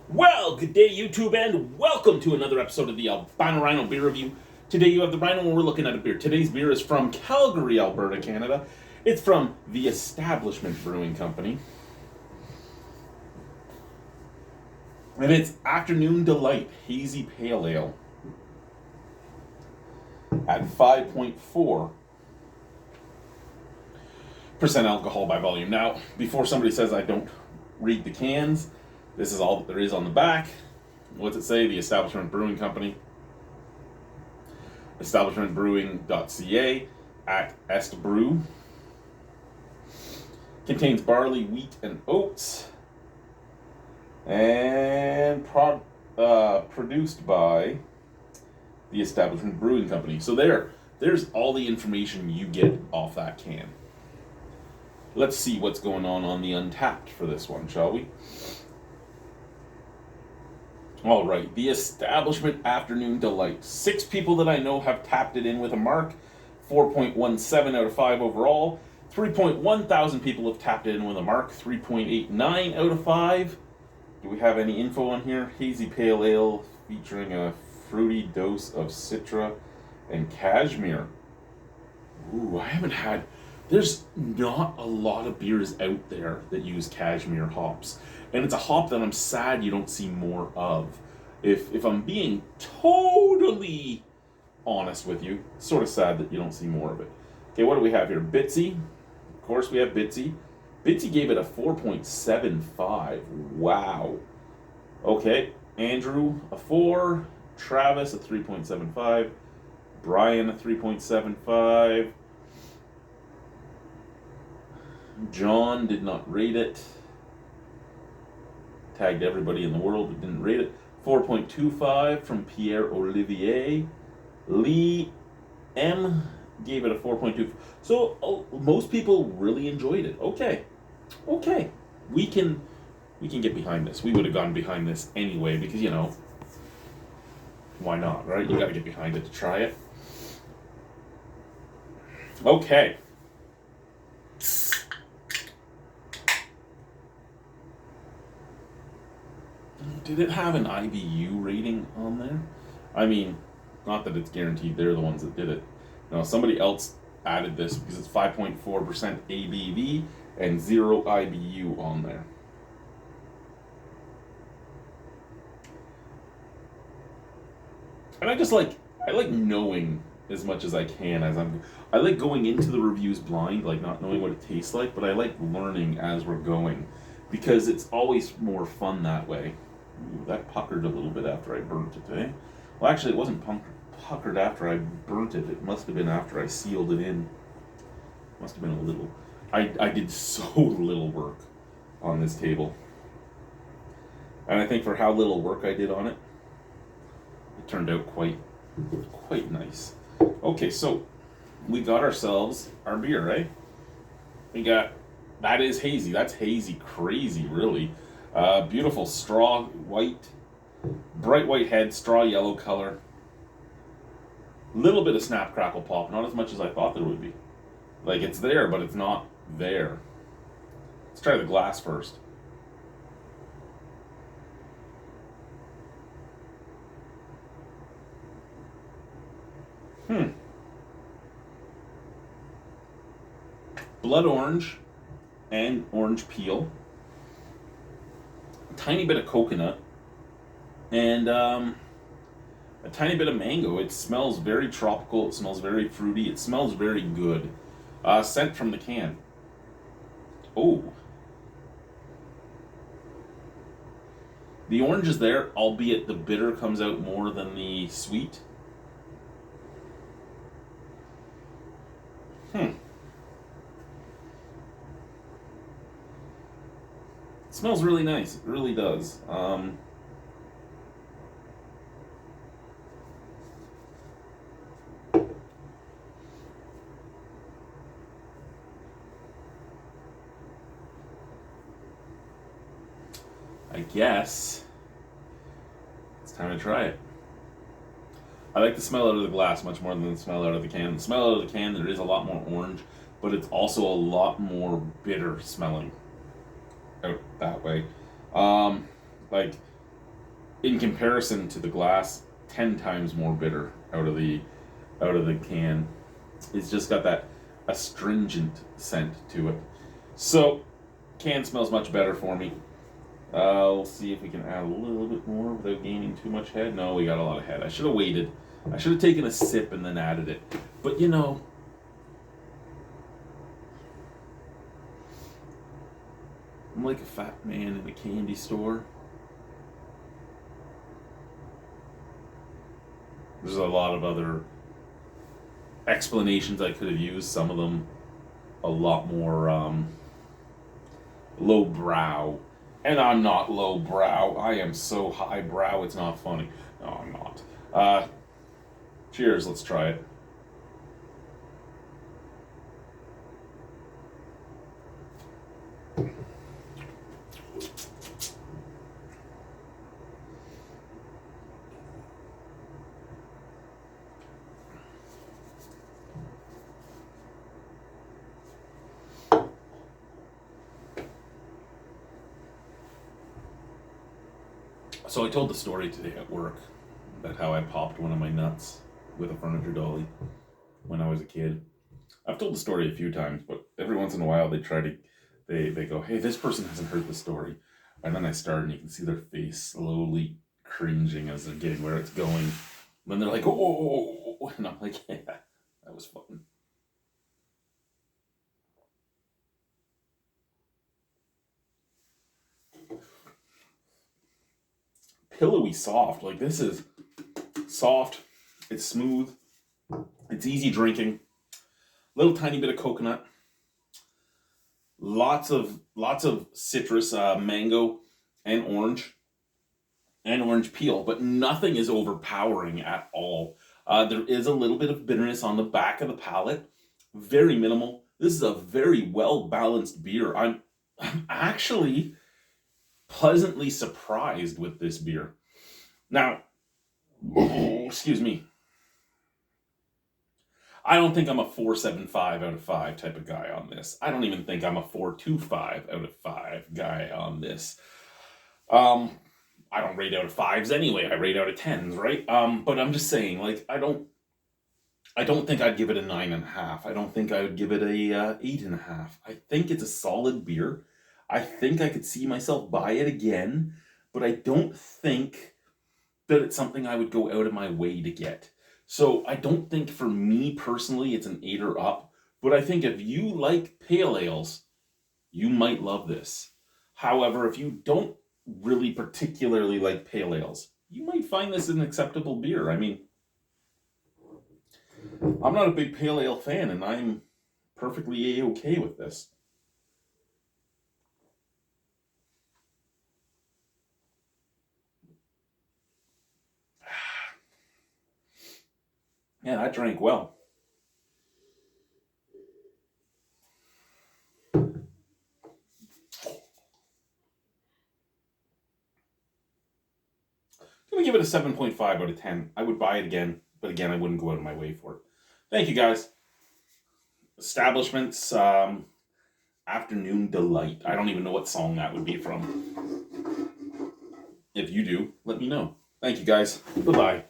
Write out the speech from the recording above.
Well, good day, YouTube, and welcome to another episode of the Albino Rhino Beer Review. Today you have the Rhino, and we're looking at a beer. Today's beer is from Calgary, Alberta, Canada. It's from the Establishment Brewing Company. And it's Afternoon Delight Hazy Pale Ale at 5.4% alcohol by volume. Now, before somebody says I don't read the cans, this is all that there is on the back. What's it say? The Establishment Brewing Company. Establishmentbrewing.ca at Estbrew. Contains barley, wheat, and oats. And produced by the Establishment Brewing Company. So there's all the information you get off that can. Let's see what's going on the Untapped for this one, shall we? All right, the Establishment Afternoon Delight. 6 people that I know have tapped it in with a mark. 4.17 out of 5 overall. 3.1 thousand people have tapped it in with a mark. 3.89 out of 5. Do we have any info on here? Hazy Pale Ale featuring a fruity dose of Citra and Cashmere. Ooh, I haven't had... There's not a lot of beers out there that use Cashmere hops. And it's a hop that I'm sad you don't see more of. If I'm being totally honest with you, it's sort of sad that you don't see more of it. Okay, what do we have here? Bitsy. Of course we have Bitsy. Bitsy gave it a 4.75. Wow. Okay, Andrew a 4. Travis a 3.75. Brian a 3.75. John did not rate it. Tagged everybody in the world but didn't rate it. 4.25 from Pierre Olivier. Lee M gave it a 4.2. So most people really enjoyed it. Okay, we can get behind this. We would have gone behind this anyway because, you know, why not, right? You got to get behind it to try it. Okay. Did it have an IBU rating on there? I mean, not that it's guaranteed they're the ones that did it. No, somebody else added this because it's 5.4% ABV and 0 IBU on there. And I like knowing as much as I can I like going into the reviews blind, like not knowing what it tastes like, but I like learning as we're going because it's always more fun that way. Ooh, that puckered a little bit after I burnt it, eh? Well, actually, it wasn't puckered after I burnt it. It must have been after I sealed it in. Must have been a little. I did so little work on this table. And I think for how little work I did on it, it turned out quite nice. Okay, so we got ourselves our beer, right? We got, that is hazy. That's hazy crazy, really. Beautiful straw white, bright white head, straw yellow color. Little bit of snap crackle pop, not as much as I thought there would be. Like it's there, but it's not there. Let's try the glass first. Blood orange and orange peel. Tiny bit of coconut and a tiny bit of mango. It smells very tropical. It smells very fruity. It smells very good. Scent from the can. Oh, the orange is there, albeit the bitter comes out more than the sweet. It smells really nice. It really does. I guess it's time to try it. I like the smell out of the glass much more than the smell out of the can. The smell out of the can, there is a lot more orange, but it's also a lot more bitter smelling out that way. Like in comparison to the glass, 10 times more bitter out of the can. It's just got that astringent scent to it. So, can smells much better for me. We'll see if we can add a little bit more without gaining too much head. No, we got a lot of head. I should have waited. I should have taken a sip and then added it. But you know, I'm like a fat man in a candy store. There's a lot of other explanations I could have used. Some of them a lot more lowbrow. And I'm not lowbrow. I am so highbrow, it's not funny. No, I'm not. Cheers, let's try it. So I told the story today at work about how I popped one of my nuts with a furniture dolly when I was a kid. I've told the story a few times, but every once in a while they go, hey, this person hasn't heard the story. And then I start and you can see their face slowly cringing as they're getting where it's going. And then they're like, oh, and I'm like, yeah, that was fun. Pillowy soft. Like, this is soft. It's smooth. It's easy drinking. Little tiny bit of coconut. Lots of citrus, mango and orange peel, but nothing is overpowering at all. There is a little bit of bitterness on the back of the palate. Very minimal. This is a very well balanced beer. I'm actually pleasantly surprised with this beer. Now, excuse me. I don't think I'm a 4.75 out of 5 type of guy on this. I don't even think I'm a 4.25 out of 5 guy on this. I don't rate out of 5s anyway. I rate out of 10s, right? But I'm just saying, like, I don't think I'd give it a 9.5. I don't think I would give it a 8.5. I think it's a solid beer. I think I could see myself buy it again, but I don't think that it's something I would go out of my way to get. So I don't think for me personally it's an 8 or up, but I think if you like pale ales, you might love this. However, if you don't really particularly like pale ales, you might find this an acceptable beer. I mean, I'm not a big pale ale fan, and I'm perfectly A-okay with this. Yeah, that drank well. I'm gonna give it a 7.5 out of 10. I would buy it again, but again, I wouldn't go out of my way for it. Thank you, guys. Establishments, Afternoon Delight. I don't even know what song that would be from. If you do, let me know. Thank you, guys. Bye-bye.